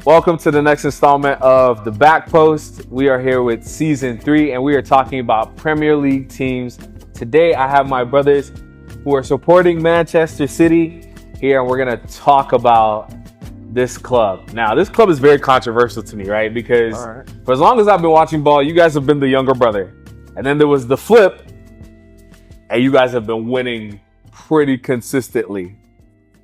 Welcome to the next installment of the Backpost. We are here with season 3 and we are talking about Premier League teams. Today I have my brothers who are supporting Manchester City here, and we're going to talk about this club. Now, this club is very controversial to me, right? Because for as long as I've been watching ball, you guys have been the younger brother. And then there was the flip, and you guys have been winning pretty consistently.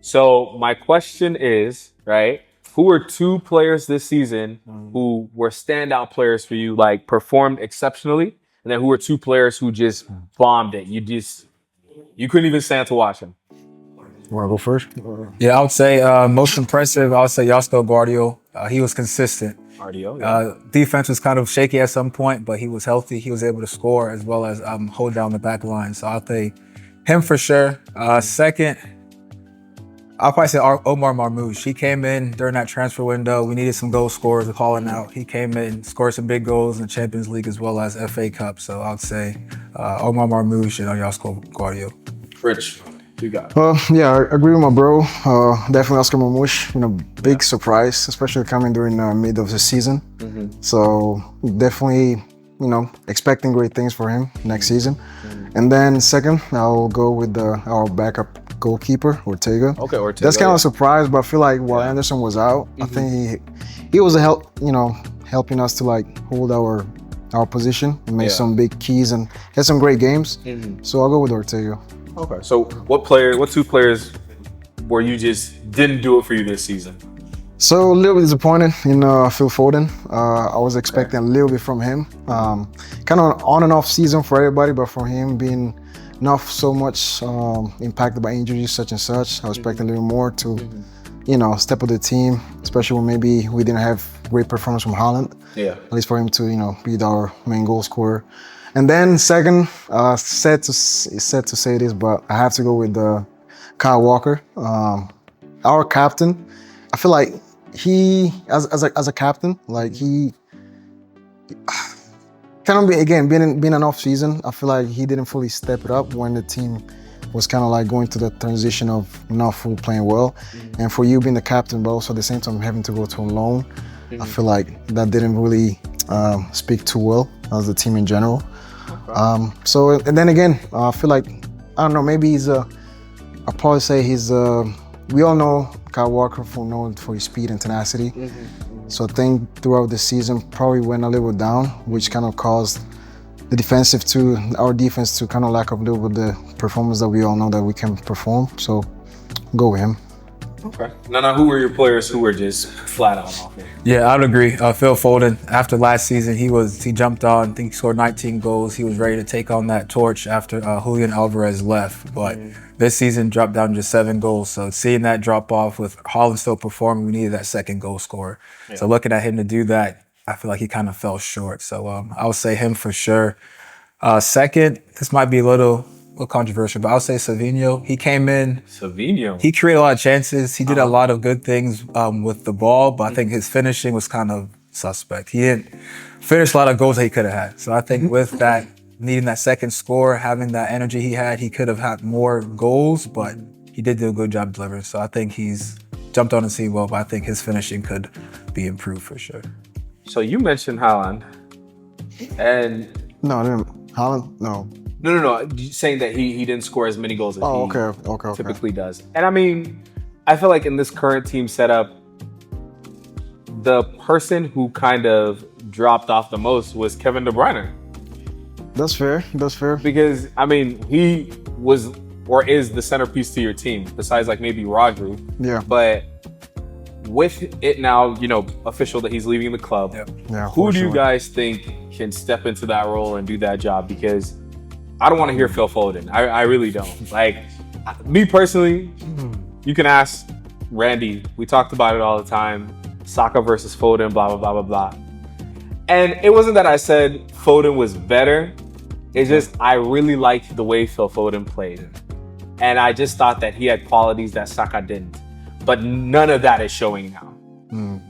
So my question is, right? Who were two players this season who were standout players for you, like performed exceptionally? And then who were two players who just bombed it? You couldn't even stand to watch them. You want to go first? Yeah, I would say most impressive, I would say Josko Guardiola. He was consistent. Defense was kind of shaky at some point, but he was healthy. He was able to score as well as hold down the back line. So I'll say him for sure. Second, I'll probably say Omar Marmoush. He came in during that transfer window. We needed some goal scorers to call him out. He came in, scored some big goals in the Champions League as well as FA Cup. So I would say Omar Marmoush and Josko Guardiola. Rich, you got it. I agree with my bro. Definitely Oscar Mamouche. Big surprise, especially coming during the mid of the season. So definitely, expecting great things for him next season. And then second, I'll go with our backup goalkeeper, Ortega. Okay, Ortega. That's kind of a surprise, but I feel like while Anderson was out, I think he was helping us to hold our position and make some big keys and had some great games. So I'll go with Ortega. Okay, so what two players were you just didn't do it for you this season? So a little bit disappointed in Phil Foden. I was expecting a little bit from him. Kind of on and off season for everybody, but for him being not so much impacted by injuries such and such, I was expecting a little more to, step up the team, especially when maybe we didn't have great performance from Haaland. Yeah. At least for him to, be our main goal scorer. And then second, sad to say this, but I have to go with Kyle Walker, our captain. I feel like he, as a captain, he kind of being an off season. I feel like he didn't fully step it up when the team was kind of going to the transition of not full playing well. And for you being the captain, but also at the same time having to go to a loan, I feel like that didn't really speak too well as the team in general. And then again, I feel like, I don't know, maybe I'll probably say we all know Kyle Walker known for his speed and tenacity. So I think throughout the season probably went a little down, which kind of caused our defense to kind of lack a little bit the performance that we all know that we can perform. So go with him. Okay. Now, who were your players who were just flat out awful? Yeah, I would agree. Phil Foden, after last season, he jumped on, I think he scored 19 goals. He was ready to take on that torch after Julian Alvarez left. But this season dropped down to just 7 goals. So seeing that drop off with Haaland still performing, we needed that second goal scorer. Yeah. So looking at him to do that, I feel like he kind of fell short. So I would say him for sure. Second, this might be a little controversial, but I'll say Savinho. He came in. Savinho? He created a lot of chances. He did a lot of good things with the ball, but I think his finishing was kind of suspect. He didn't finish a lot of goals that he could have had. So I think with that, needing that second score, having that energy he had, he could have had more goals, but he did do a good job delivering. So I think he's jumped on the scene well, but I think his finishing could be improved for sure. So you mentioned Haaland, and Haaland? No. No. Saying that he didn't score as many goals as he typically does. And I mean, I feel like in this current team setup, the person who kind of dropped off the most was Kevin De Bruyne. That's fair. Because, I mean, he was or is the centerpiece to your team, besides maybe Rodri. Yeah. But with it now, official that he's leaving the club, who do you guys think can step into that role and do that job? Because I don't want to hear Phil Foden. I really don't. Me personally, you can ask Randy. We talked about it all the time. Saka versus Foden, blah, blah, blah, blah, blah. And it wasn't that I said Foden was better. It's just I really liked the way Phil Foden played. And I just thought that he had qualities that Saka didn't. But none of that is showing now,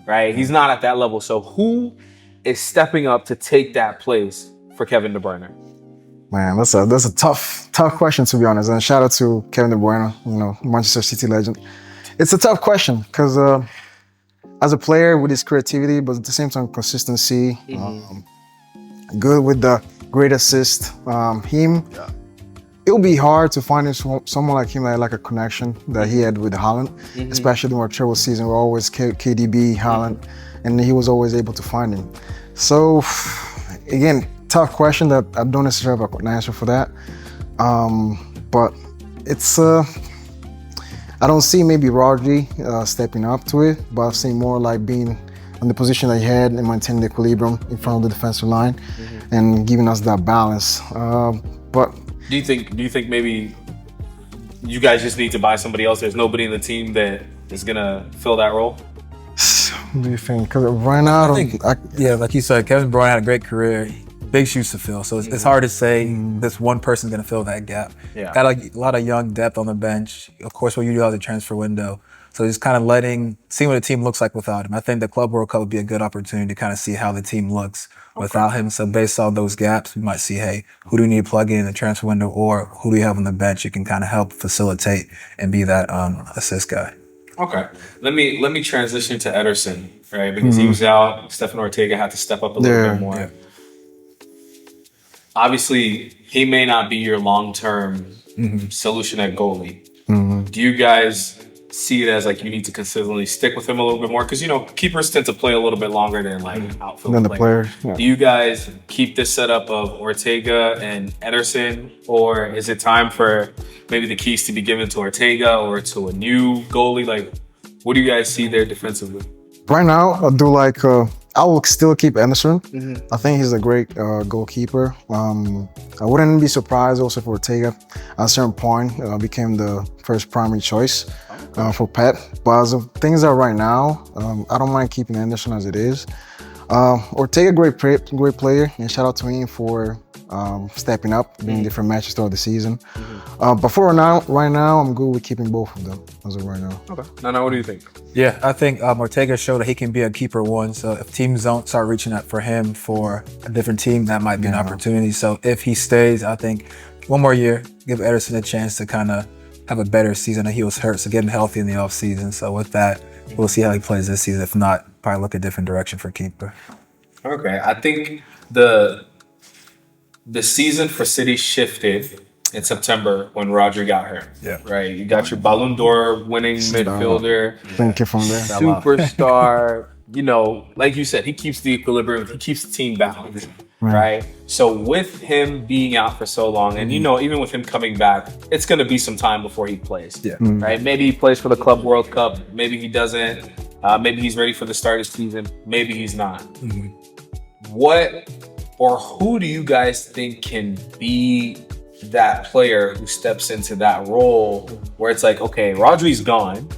right? He's not at that level. So who is stepping up to take that place for Kevin De Bruyne? Man, that's a tough question, to be honest. And shout out to Kevin De Bruyne, Manchester City legend. It's a tough question because as a player with his creativity, but at the same time consistency. Good with the great assist. It'll be hard to find someone like him that had like a connection that he had with Haaland, especially during our travel season. We're always KDB, Haaland, and he was always able to find him. So, again, tough question that I don't necessarily have an answer for that. But it's, I don't see maybe Rodri stepping up to it, but I've seen more like being in the position that he had and maintaining the equilibrium in front of the defensive line and giving us that balance. But do you think maybe you guys just need to buy somebody else? There's nobody in the team that is gonna fill that role? What do you think? Because right now, like you said, Kevin De Bruyne had a great career. Big shoes to fill, so it's hard to say this one person's going to fill that gap. Got a lot of young depth on the bench. Of course, we'll utilize the transfer window. So just kind of seeing what the team looks like without him. I think the Club World Cup would be a good opportunity to kind of see how the team looks without him. So based on those gaps, we might see, hey, who do we need to plug in the transfer window, or who do we have on the bench who can kind of help facilitate and be that assist guy. Okay, let me transition to Ederson, right? Because he was out. Stefan Ortega had to step up a little bit more. Obviously, he may not be your long-term solution at goalie. Do you guys see it as like you need to consistently stick with him a little bit more? Because, keepers tend to play a little bit longer than like outfield players. Do you guys keep this setup of Ortega and Ederson, or is it time for maybe the keys to be given to Ortega or to a new goalie? Like, what do you guys see there defensively? Right now, I do like... I will still keep Anderson. I think he's a great goalkeeper. I wouldn't be surprised also if Ortega at a certain point became the first primary choice for Pep. But as things are right now, I don't mind keeping Anderson as it is. Ortega, great player, and shout out to him for stepping up, being different matches throughout the season. But for right now, I'm good with keeping both of them as of right now. Okay. Now, what do you think? Yeah, I think Ortega showed that he can be a keeper one. So if teams don't start reaching out for him for a different team, that might be an opportunity. So if he stays, I think one more year, give Ederson a chance to kind of have a better season. He was hurt, so getting healthy in the offseason. So with that, we'll see how he plays this season. If not, probably look a different direction for keeper. Okay, I think the season for City shifted in September when Rodri got hurt. Right. You got your Ballon d'Or winning midfielder. Thank you from there. Superstar. Like you said, he keeps the equilibrium. He keeps the team balanced. Right. So with him being out for so long, and even with him coming back, it's going to be some time before he plays. Right. Maybe he plays for the Club World Cup. Maybe he doesn't. Maybe he's ready for the start of the season. Maybe he's not. What or who do you guys think can be that player who steps into that role where it's like, okay, Rodri's gone,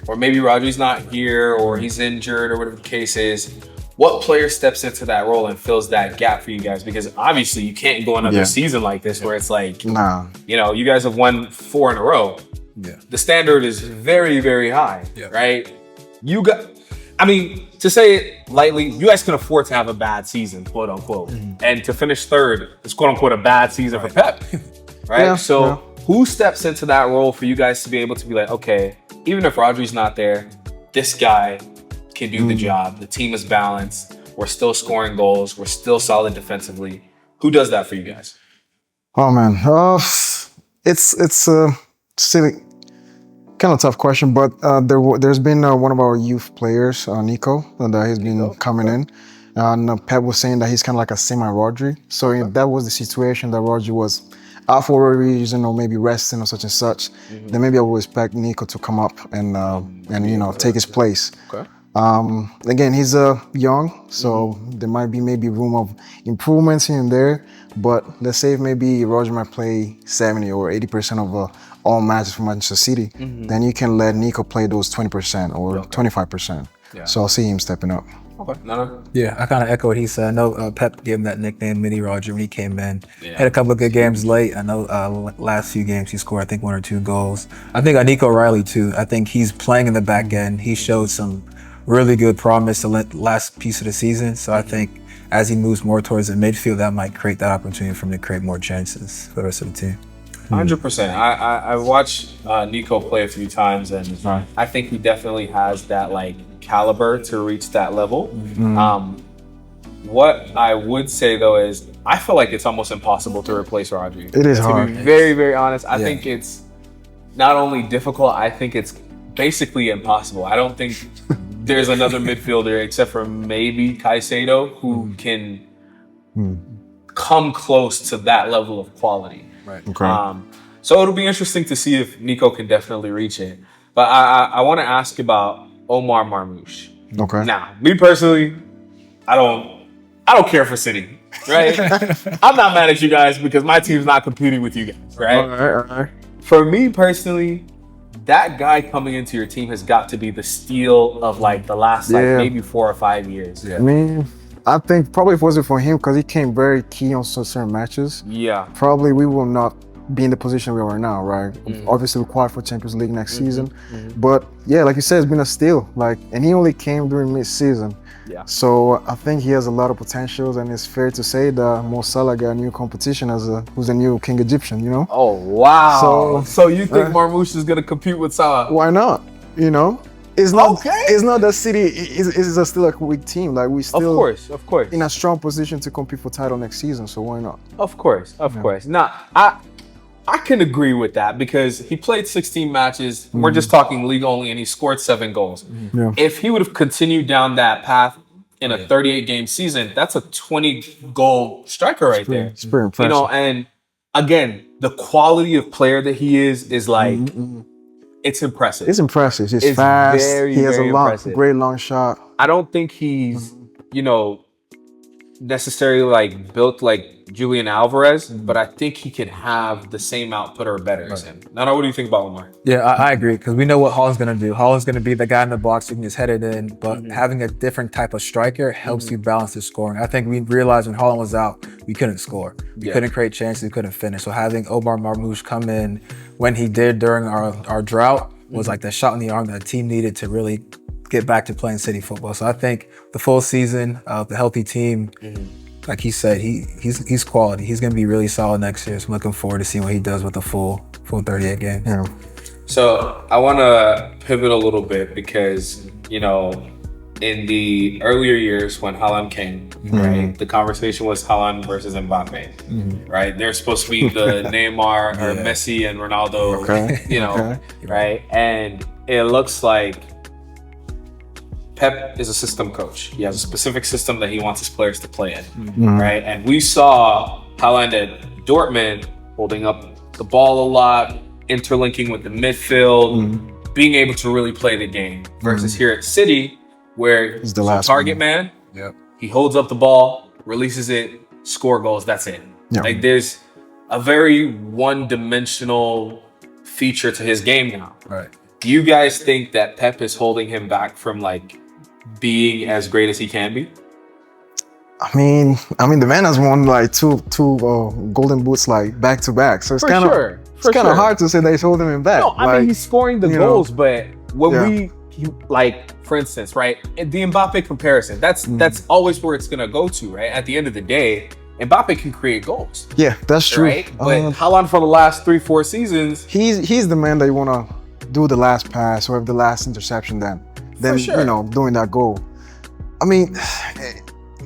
or maybe Rodri's not here, or he's injured, or whatever the case is. What player steps into that role and fills that gap for you guys? Because obviously you can't go another season like this where it's like, you guys have won 4 in a row. The standard is very, very high, right? To say it lightly, you guys can afford to have a bad season, quote unquote. And to finish third is quote unquote a bad season for Pep. Right? Who steps into that role for you guys to be able to be like, okay, even if Rodri's not there, this guy can do the job. The team is balanced. We're still scoring goals. We're still solid defensively. Who does that for you guys? Oh man, it's silly. Kind of tough question, but there's been one of our youth players, Nico, that has been coming in. And Pep was saying that he's kind of like a semi-Rodri. So if that was the situation that Rodri was out for a reason, or maybe resting or such and such, then maybe I would expect Nico to come up and take his place. Okay. Again, he's young, so there might be maybe room of improvements here and there. But let's say if maybe Rodri might play 70 or 80% of all matches for Manchester City, then you can let Nico play those 20% or 25%. So I'll see him stepping up. Okay. No. Yeah, I kind of echo what he said. I know Pep gave him that nickname, Mini Rodri, when he came in. Had a couple of good games late. I know last few games he scored, I think, 1 or 2 goals. I think Nico Riley, too. I think he's playing in the back end. He showed some really good promise the last piece of the season. So I think as he moves more towards the midfield, that might create that opportunity for him to create more chances for the rest of the team. 100%. I watched Nico play a few times, and I think he definitely has that like caliber to reach that level. What I would say though is I feel like it's almost impossible to replace Rodri. It is hard. To be very, very honest, I think it's not only difficult, I think it's basically impossible. I don't think there's another midfielder except for maybe Caicedo who can come close to that level of quality. Right. Okay. So it'll be interesting to see if Nico can definitely reach it. But I want to ask about Omar Marmoush. Okay. Now, me personally, I don't care for City, right? I'm not mad at you guys because my team's not competing with you guys, right? All right. For me personally, that guy coming into your team has got to be the steal of like the last like maybe 4 or 5 years. I mean, I think probably if it wasn't for him because he came very key on certain matches. Yeah. Probably we will not be in the position we are now, right? Obviously we're qualified for Champions League next season. But yeah, like you said, it's been a steal. Like, and he only came during mid-season. Yeah. So I think he has a lot of potentials, and it's fair to say that Mo Salah got a new competition as who's the new King Egyptian, you know? Oh wow. So you think Marmoush is gonna compete with Salah? Why not? You know? It's not it's not that City is still a weak team. Like we still Of course. in a strong position to compete for title next season, so why not? Of course. Now, I can agree with that because he played 16 matches. We're just talking league only, and he scored 7 goals. Yeah. If he would have continued down that path in a 38-game season, that's a 20-goal striker right there. It's pretty impressive. You know, and again, the quality of player that he is like, it's impressive. It's impressive. He's It's fast. very, He has very a impressive. great long shot. I don't think he's, you know, necessarily like built like Julian Alvarez, but I think he can have the same output or better as him. Now, what do you think about Omar? Yeah, I agree because we know what Haaland's going to do. Haaland's going to be the guy in the box who can just head it in, but having a different type of striker helps you balance the scoring. I think we realized when Haaland was out, we couldn't score. We couldn't create chances, we couldn't finish. So having Omar Marmoush come in when he did during our drought was like the shot in the arm that the team needed to really get back to playing City football. So I think the full season of the healthy team, like he said, he's quality. He's going to be really solid next year. So I'm looking forward to seeing what he does with the full 38 games. Yeah. So I want to pivot a little bit because, you know, in the earlier years when Haaland came, right, the conversation was Haaland versus Mbappe, right? They're supposed to be the Neymar or Messi and Ronaldo, you know, right? And it looks like Pep is a system coach. He has a specific system that he wants his players to play in, right? And we saw Haaland at Dortmund holding up the ball a lot, interlinking with the midfield, being able to really play the game. Versus here at City, where he's the last target man. He holds up the ball, releases it, score goals. That's it. Like there's a very one-dimensional feature to his game now. Right. Do you guys think that Pep is holding him back from like being as great as he can be? I mean, the man has won like two golden boots like back to back. So it's kind of hard to say that he's holding him back. No, I mean he's scoring the goals, but when for instance, right, the Mbappe comparison, that's always where it's gonna go to, right? At the end of the day, Mbappe can create goals. Yeah, that's true. Right? But Haaland for the last 3-4 seasons, he's the man that you wanna do the last pass or have the last interception then you know, doing that goal. I mean,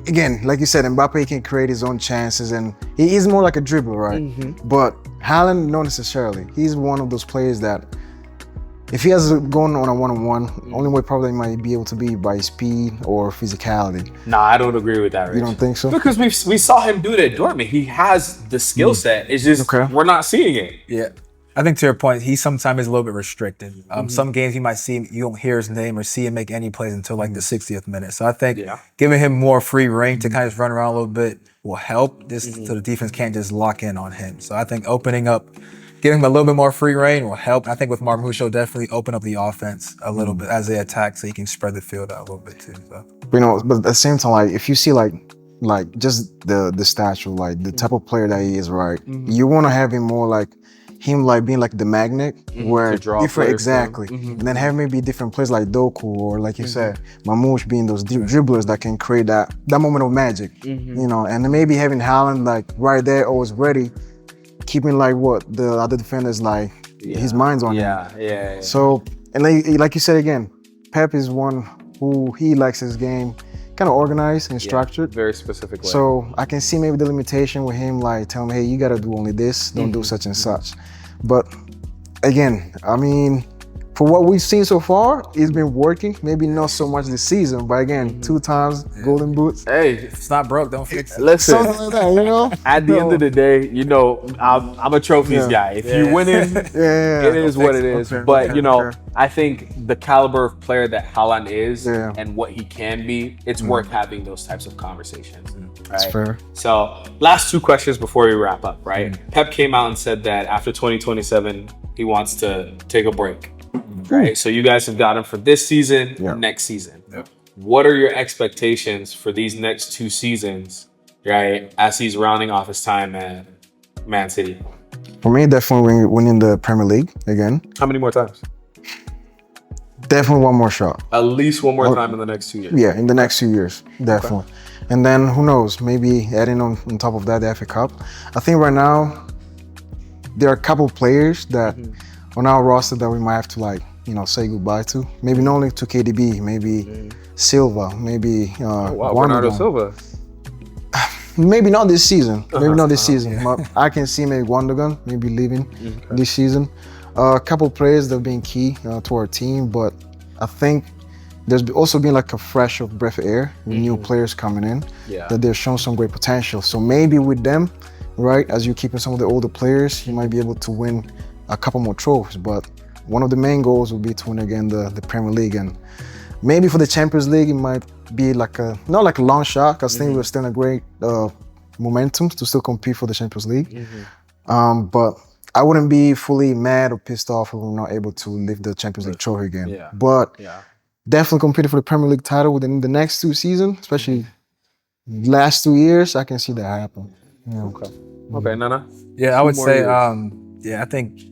again, like you said, Mbappe can create his own chances and he is more like a dribbler, right? But Haaland, not necessarily. He's one of those players that if he has gone on a one-on-one, only way probably might be able to be by speed or physicality. Nah, I don't agree with that, Rich. You don't think so? Because we saw him do it at Dortmund. He has the skill set. It's just we're not seeing it. Yeah. I think to your point, he sometimes is a little bit restricted. Some games you might see him, you don't hear his name or see him make any plays until like the 60th minute. So I think giving him more free reign to kind of run around a little bit will help so the defense can't just lock in on him. So I think opening up, giving him a little bit more free reign will help. I think with Marmoush, he'll definitely open up the offense a little bit as they attack so he can spread the field out a little bit too. So. You know, but at the same time, like if you see like just the stature, like the type of player that he is, right? You want to have him more like him like being like the magnet where different and then have maybe different players like Doku or like you said, Marmoush being those dribblers that can create that moment of magic, you know, and then maybe having Haaland like right there always ready, keeping like what the other defenders like his mind's on him. Yeah. So and like you said again, Pep is one who he likes his game kind of organized and structured. Very specific way. So I can see maybe the limitation with him, like tell him, hey, you got to do only this, don't do such and such. But again, I mean, for what we've seen so far, it's been working. Maybe not so much this season, but again, 2 times golden boots. Hey, if it's not broke, don't fix it. Listen, something like that, you know. At the end of the day, you know, I'm a trophies guy. If you're winning, it is what it is. But you know, I think the caliber of player that Haaland is and what he can be, it's worth having those types of conversations. Right? That's fair. So, last 2 questions before we wrap up. Right? Pep came out and said that after 2027, he wants to take a break. Right, so you guys have got him for this season, next season. What are your expectations for these next 2 seasons, right, as he's rounding off his time at Man City? For me, definitely winning the Premier League again. How many more times? Definitely one more shot. At least one more time in the next 2 years. Yeah, in the next 2 years, definitely. Okay. And then who knows, maybe adding on top of that the FA Cup. I think right now, there are a couple of players that on our roster that we might have to like, you know, say goodbye to. Maybe not only to KDB, maybe Silva, maybe Bernardo Silva. Maybe not this season. Maybe not this season. But I can see maybe Gundogan maybe leaving this season. A couple of players that have been key to our team, but I think there's also been like a fresh of breath of air with new players coming in that they've shown some great potential. So maybe with them, right, as you keeping some of the older players, you might be able to win a couple more trophies. But one of the main goals will be to win again the Premier League, and maybe for the Champions League it might be like not like a long shot, because I think we're still in a great momentum to still compete for the Champions League. But I wouldn't be fully mad or pissed off if we're not able to lift the Champions League trophy again. But definitely competing for the Premier League title within the next 2 seasons, especially last 2 years, I can see that happen. Okay, Nana? Yeah, I would say, I think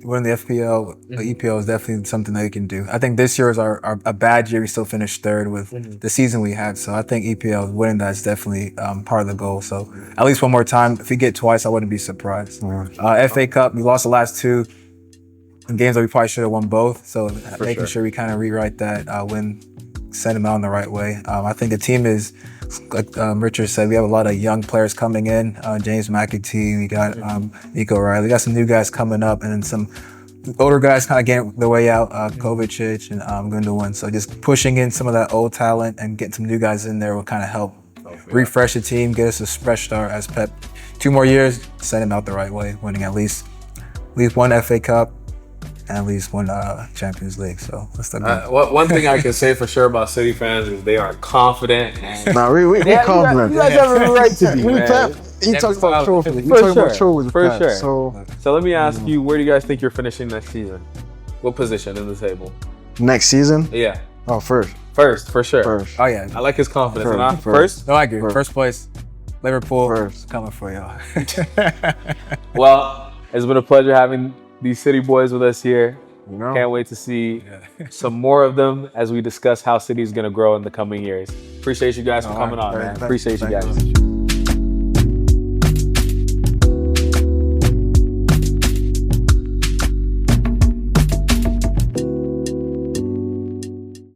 winning the FPL, the EPL is definitely something that you can do. I think this year is a bad year. We still finished 3rd with the season we had. So I think EPL, winning that is definitely part of the goal. So at least one more time. If we get twice, I wouldn't be surprised. FA Cup, we lost the last 2 games that we probably should have won both. So making sure we kind of rewrite that win, send them out in the right way. I think the team is, like Richard said, we have a lot of young players coming in. James McAtee, we got Nico Riley, we got some new guys coming up, and then some older guys kind of getting their way out, Kovacic and Gundogan. So just pushing in some of that old talent and getting some new guys in there will kind of help refresh the team, get us a fresh start as Pep. 2 more years, send him out the right way, winning at least one FA Cup and at least one Champions League. So that's the goal. One thing I can say for sure about City fans is they are confident. And we confident. You guys have a right to be, man. He talks about trophies. He For talks sure. about trophies. For sure. So let me ask you, where do you guys think you're finishing next season? What position in the table? Next season? Yeah. Oh, first. First, for sure. First. Oh yeah. I like his confidence. First. No, I agree. First place, Liverpool, coming for y'all. Well, it's been a pleasure having these City boys with us here. Can't wait to see some more of them as we discuss how City is going to grow in the coming years. Appreciate you guys for coming on, man. Appreciate you guys.